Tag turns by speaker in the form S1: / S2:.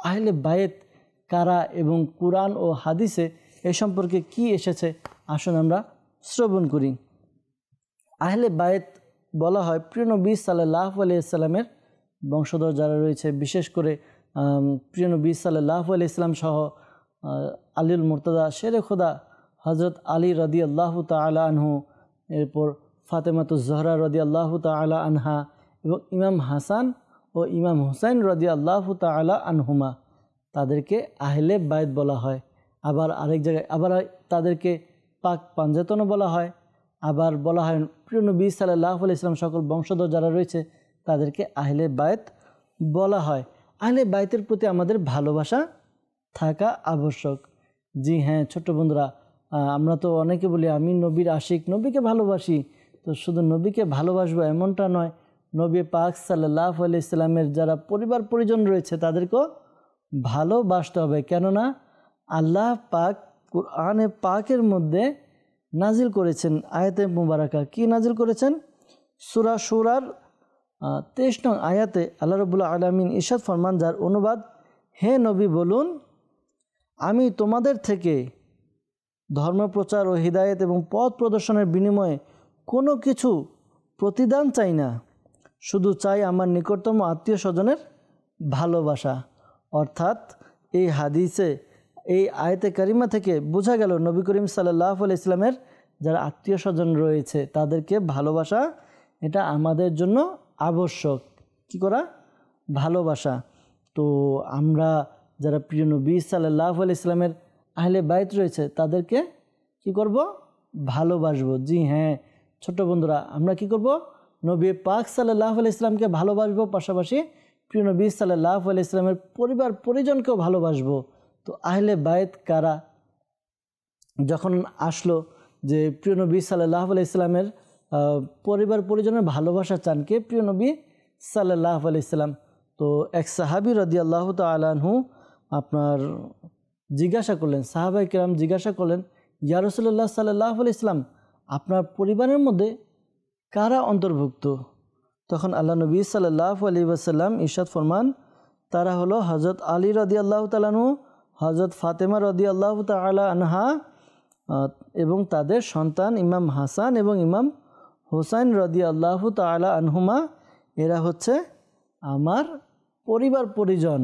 S1: আহলে বায়েত কারা এবং কুরআন ও হাদিসে এ সম্পর্কে কি এসেছে আসুন আমরা শ্রবণ করি। আহলে বায়েত বলা হয় প্রিয় নবী সাল্লাল্লাহু আলাইহি সাল্লামের বংশধর যারা রয়েছে, বিশেষ করে প্রিয় নবী সাল্লাল্লাহু আলাইহি সাল্লাম সহ আলীউল মুর্তজা শেরে খোদা হযরত আলী রাদিয়াল্লাহু তাআলা আনহু, এরপর ফাতেমাতুজ জহরা রাদিয়াল্লাহু তাআলা আনহা এবং ইমাম হাসান ও ইমাম হুসাইন রাদিয়াল্লাহু তাআলা আনহুমা, তাদেরকে আহলে বায়েত বলা হয়। আবার আরেক জায়গায় আবার তাদেরকে পাক পাঞ্জাতনও বলা হয়। আবার বলা হয় প্রিয় নবী সাল্লাল্লাহু আলাইহি সাল্লাম সকল বংশধর যারা রয়েছে তাদেরকে আহলে বায়েত বলা হয়। আহলে বায়েতের প্রতি আমাদের ভালোবাসা থাকা আবশ্যক। জি হ্যাঁ ছোট্ট বন্ধুরা, আমরা তো অনেকে বলি আমি নবীর আশিক, নবীকে ভালোবাসি। তো শুধু নবীকে ভালোবাসবো এমনটা নয়, নবী পাক সাল্লাল্লাহু আলাইহি সাল্লামের যারা পরিবার পরিজন রয়েছে তাদেরকেও ভালোবাসতে হবে। কেননা আল্লাহ পাক কুরআনে পাকের মধ্যে নাজিল করেছেন আয়াতে মুবারাকা। কি নাজিল করেছেন? সূরা শুরার 23 নং আয়াতে আল্লাহ রাব্বুল আলামিন ইরশাদ ফরমান, যার অনুবাদ, হে নবী বলুন, আমি তোমাদের থেকে ধর্মপ্রচার ও হিদায়েত এবং পথ প্রদর্শনের বিনিময়ে কোনো কিছু প্রতিদান চাই না, শুধু চাই আমার নিকটতম আত্মীয় স্বজনের ভালোবাসা। অর্থাৎ এই হাদিসে এই আয়াতে কারিমা থেকে বোঝা গেল নবী করিম সাল্লাল্লাহু আলাইহি ইসলামের যারা আত্মীয় স্বজন রয়েছে তাদেরকে ভালোবাসা এটা আমাদের জন্য আবশ্যক। কি করা? ভালোবাসা। তো আমরা যারা প্রিয় নবী সাল্লাল্লাহু আলাইহি ইসলামের আহলে বায়েত রয়েছে তাদেরকে কি করব? ভালোবাসবো। জি হ্যাঁ ছোট বন্ধুরা, আমরা কি করব? নবী পাক সাল্লাল্লাহু আলাইহি ইসলামকে ভালোবাসবো, পাশাপাশি প্রিয় নবী সাল্লাল্লাহু আলাইহি ইসলামের পরিবার পরিজনকেও ভালোবাসবো। তো আহলে বায়েত কারা? যখন আসলো যে প্রিয় নবী সাল্লাল্লাহু আলাইহি ইসলামের পরিবার পরিজনের ভালোবাসা চান কে? প্রিয় নবী সাল্লাল্লাহু আলাইহি সাল্লাম। তো এক সাহাবী রাদিয়াল্লাহু তাআলা আনহু আপনার জিজ্ঞাসা করলেন, সাহাবায়ে কেরাম জিজ্ঞাসা করলেন, ইয়া রাসূলুল্লাহ সাল্লাল্লাহু আলাইহি ইসলাম, আপনার পরিবারের মধ্যে কারা অন্তর্ভুক্ত? তখন আল্লাহ নবী সাল্লাল্লাহু আলাইহি ওয়াসাল্লাম ইরশাদ ফরমান, তারা হলো হযরত আলী রাদিয়াল্লাহু তাআলা আনহু, হযরত ফাতেমা রাদিয়াল্লাহু তাআলা আনহা এবং তাদের সন্তান ইমাম হাসান এবং ইমাম হুসাইন রাদিয়াল্লাহু তাআলা আনহুমা। এরা হচ্ছে আমার পরিবার পরিজন।